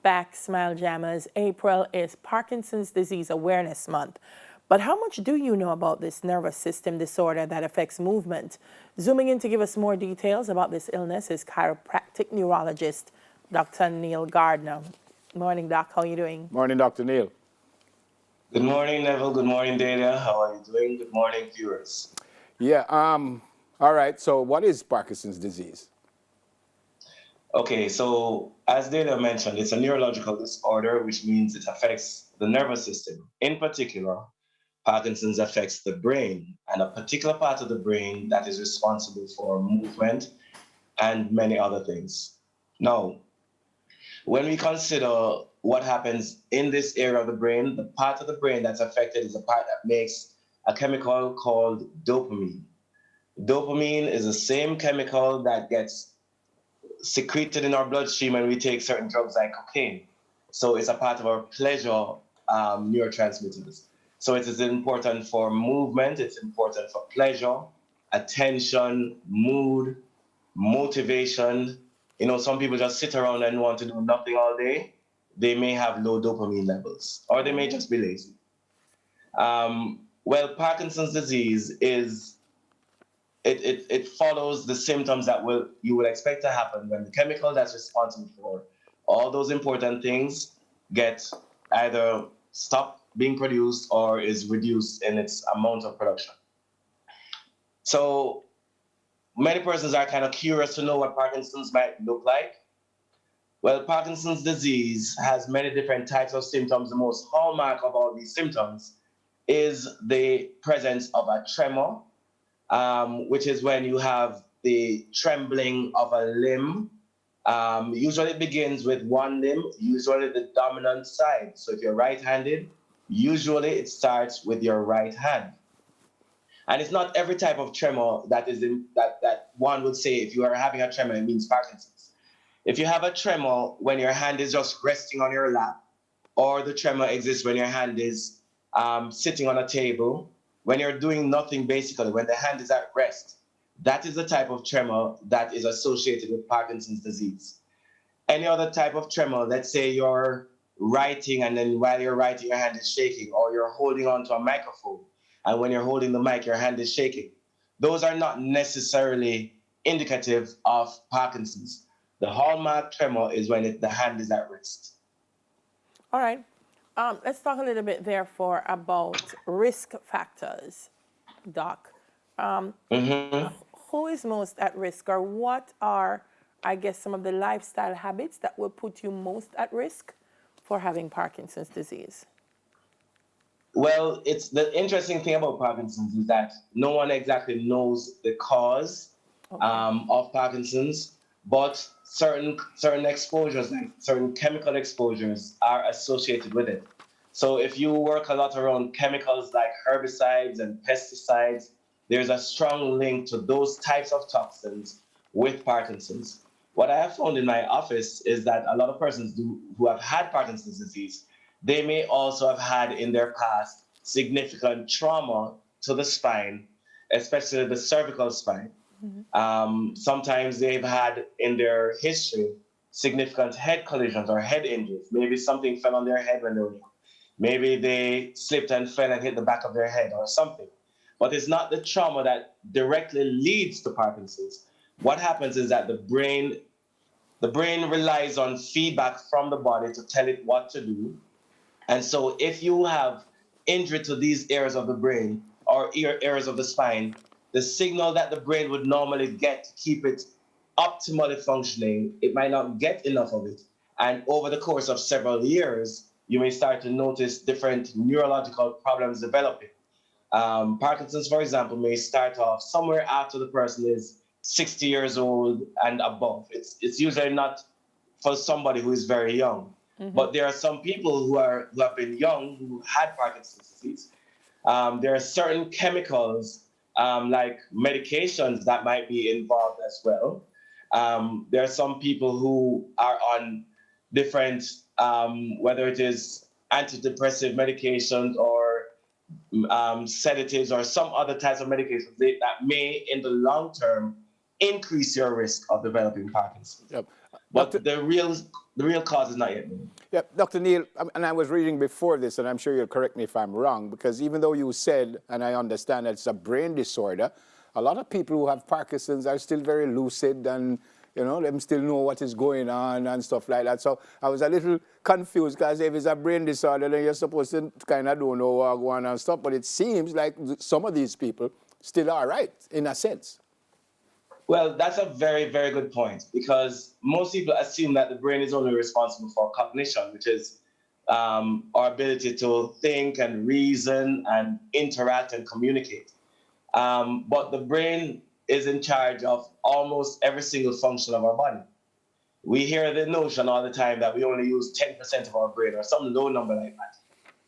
back, Smile Jammers. April is Parkinson's Disease Awareness Month. But how much do you know about this nervous system disorder that affects movement? Zooming in to give us more details about this illness is chiropractic neurologist Dr. Neil Gardner. Morning, Doc. How are you doing? Morning, Dr. Neil. Good morning, Neville. Good morning, Dana. How are you doing? Good morning, viewers. Yeah, all right. So what is Parkinson's disease? Okay, so as Dana mentioned, it's a neurological disorder, which means it affects the nervous system. In particular, Parkinson's affects the brain and a particular part of the brain that is responsible for movement and many other things. Now, when we consider what happens in this area of the brain, the part of the brain that's affected is the part that makes a chemical called dopamine. Dopamine is the same chemical that gets secreted in our bloodstream when we take certain drugs like cocaine. So it's a part of our pleasure neurotransmitters. So it is important for movement, it's important for pleasure, attention, mood, motivation. You know, some people just sit around and want to do nothing all day. They may have low dopamine levels, or they may just be lazy. Well, Parkinson's disease is it follows the symptoms that you will expect to happen when the chemical that's responsible for all those important things get either stopped being produced or is reduced in its amount of production. So many persons are kind of curious to know what Parkinson's might look like. Well, Parkinson's disease has many different types of symptoms. The most hallmark of all these symptoms is the presence of a tremor, which is when you have the trembling of a limb. Usually it begins with one limb, usually the dominant side. So if you're right-handed, usually it starts with your right hand. And it's not every type of tremor that one would say if you are having a tremor, it means Parkinson's. If you have a tremor when your hand is just resting on your lap, or the tremor exists when your hand is sitting on a table, when you're doing nothing basically, when the hand is at rest, that is the type of tremor that is associated with Parkinson's disease. Any other type of tremor, let's say you're writing and then while you're writing, your hand is shaking, or you're holding onto a microphone, and when you're holding the mic, your hand is shaking. Those are not necessarily indicative of Parkinson's. The hallmark tremor is when the hand is at rest. All right. Let's talk a little bit, therefore, about risk factors, Doc. Who is most at risk, or what are, I guess, some of the lifestyle habits that will put you most at risk for having Parkinson's disease? Well, it's the interesting thing about Parkinson's is that no one exactly knows the cause of Parkinson's, but certain exposures, like certain chemical exposures, are associated with it. So if you work a lot around chemicals like herbicides and pesticides, there's a strong link to those types of toxins with Parkinson's. What I have found in my office is that a lot of persons who have had Parkinson's disease, they may also have had in their past significant trauma to the spine, especially the cervical spine. Sometimes they've had in their history significant head collisions or head injuries. Maybe something fell on their head when they were young. Maybe they slipped and fell and hit the back of their head or something. But it's not the trauma that directly leads to Parkinson's. What happens is that the brain relies on feedback from the body to tell it what to do. And so if you have injury to these areas of the brain or areas of the spine, the signal that the brain would normally get to keep it optimally functioning, it might not get enough of it. And over the course of several years, you may start to notice different neurological problems developing. Parkinson's, for example, may start off somewhere after the person is 60 years old and above. It's usually not for somebody who is very young. But there are some people who have been young who had Parkinson's disease. There are certain chemicals like medications that might be involved as well. There are some people who are on different, whether it is antidepressive medications or sedatives or some other types of medications that may, in the long term, increase your risk of developing Parkinson's. Yep. But Doctor- the real cause is not yet known. Yeah, Dr. Neil, and I was reading before this, and I'm sure you'll correct me if I'm wrong, because even though you said, and I understand that it's a brain disorder, a lot of people who have Parkinson's are still very lucid and, them still know what is going on and stuff like that. So I was a little confused, because if it's a brain disorder, then you're supposed to kind of don't know what's going on and stuff. But it seems like some of these people still are right, in a sense. Well, that's a very, very good point, because most people assume that the brain is only responsible for cognition, which is our ability to think and reason and interact and communicate. But the brain is in charge of almost every single function of our body. We hear the notion all the time that we only use 10% of our brain or some low number like that.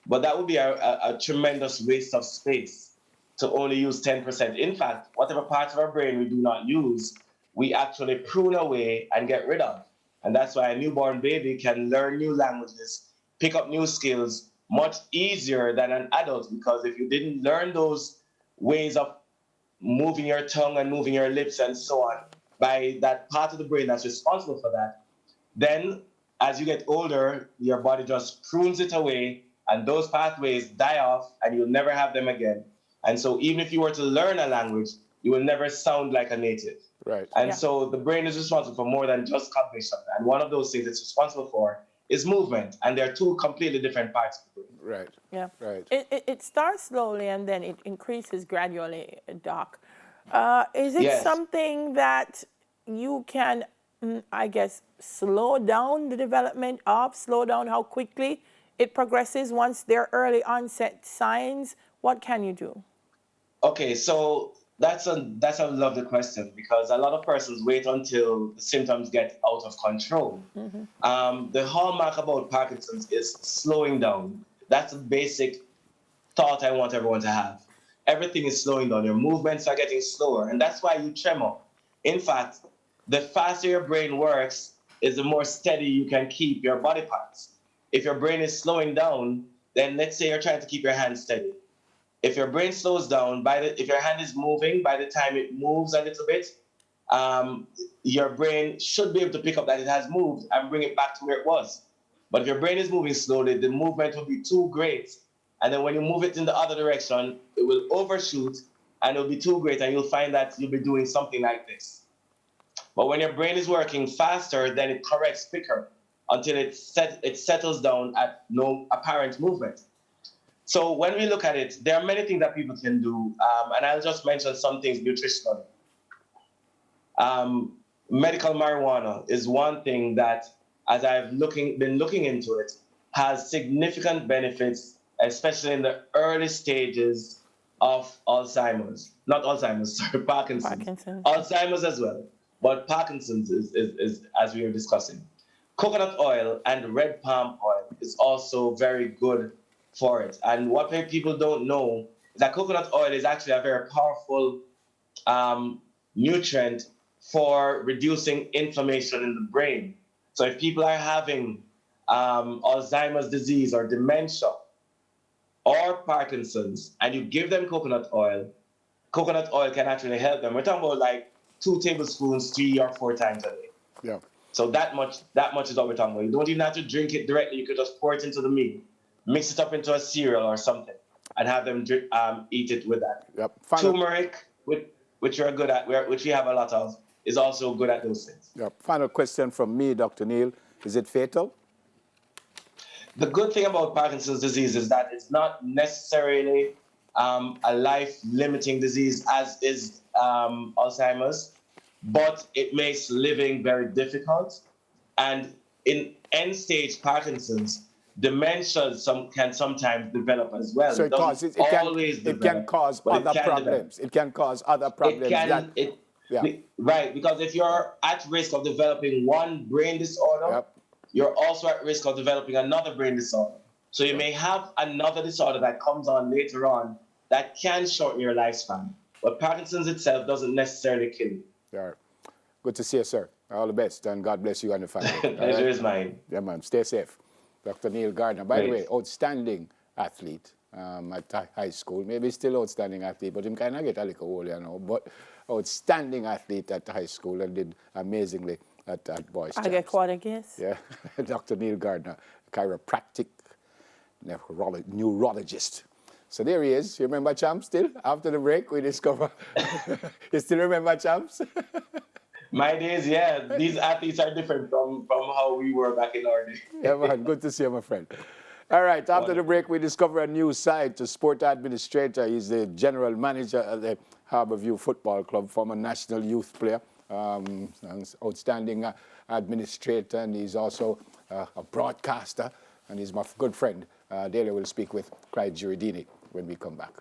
But that would be a tremendous waste of space to only use 10%. In fact, whatever parts of our brain we do not use, we actually prune away and get rid of. And that's why a newborn baby can learn new languages, pick up new skills much easier than an adult, because if you didn't learn those ways of moving your tongue and moving your lips and so on by that part of the brain that's responsible for that, then as you get older, your body just prunes it away and those pathways die off and you'll never have them again. And so even if you were to learn a language, you will never sound like a native. Right. And so the brain is responsible for more than just cognition. And one of those things it's responsible for is movement. And they're two completely different parts of the brain. Right. Yeah. Right. It starts slowly and then it increases gradually, Doc. Is it Yes. something that you can, I guess, slow down the development of, slow down how quickly it progresses once there are early onset signs? What can you do? Okay, so that's a lovely question, because a lot of persons wait until the symptoms get out of control. The hallmark about Parkinson's is slowing down. That's a basic thought I want everyone to have. Everything is slowing down. Your movements are getting slower, and that's why you tremor. In fact, the faster your brain works is the more steady you can keep your body parts. If your brain is slowing down, then let's say you're trying to keep your hand steady. If your brain slows down, if your hand is moving, by the time it moves a little bit, your brain should be able to pick up that it has moved and bring it back to where it was. But if your brain is moving slowly, the movement will be too great. And then when you move it in the other direction, it will overshoot and it'll be too great. And you'll find that you'll be doing something like this. But when your brain is working faster, then it corrects quicker until it settles down at no apparent movement. So when we look at it, there are many things that people can do, and I'll just mention some things nutritionally. Medical marijuana is one thing that, as I've been looking into it, has significant benefits, especially in the early stages of Alzheimer's. Not Alzheimer's, sorry, Parkinson's. Alzheimer's as well, but Parkinson's is as we were discussing. Coconut oil and red palm oil is also very good for it. And what people don't know is that coconut oil is actually a very powerful nutrient for reducing inflammation in the brain. So if people are having Alzheimer's disease or dementia or Parkinson's, and you give them coconut oil can actually help them. We're talking about like 2 tablespoons 3 or 4 times a day. Yeah. So that much is what we're talking about. You don't even have to drink it directly. You could just pour it into the meal, mix it up into a cereal or something, and have them eat it with that. Yep. Turmeric, which you're good at, which we have a lot of, is also good at those things. Yep. Final question from me, Dr. Neil. Is it fatal? The good thing about Parkinson's disease is that it's not necessarily a life-limiting disease as is Alzheimer's, but it makes living very difficult. And in end-stage Parkinson's, dementia can sometimes develop as well. So it can cause other problems. It can cause other problems. Right, because if you're at risk of developing one brain disorder, you're also at risk of developing another brain disorder. So you may have another disorder that comes on later on that can shorten your lifespan. But Parkinson's itself doesn't necessarily kill you. All right. Good to see you, sir. All the best, and God bless you and the family. Pleasure is mine. Yeah, man. Stay safe. Dr. Neil Gardner. By the way, outstanding athlete at high school. Maybe still outstanding athlete, but him kind of get a little old, But outstanding athlete at high school and did amazingly at Boys I Champs. get quite a guess. Yeah, Dr. Neil Gardner, chiropractic neurologist. So there he is. You remember Champs still? After the break, we discover. You still remember Champs? My days, yeah. These athletes are different from how we were back in our day. Yeah, man. Good to see you, my friend. All right, after the break, we discover a new side to sport administrator. He's the general manager at the Harborview Football Club, former national youth player, outstanding administrator, and he's also a broadcaster, and he's my good friend. Daily will speak with Clyde Giordini when we come back.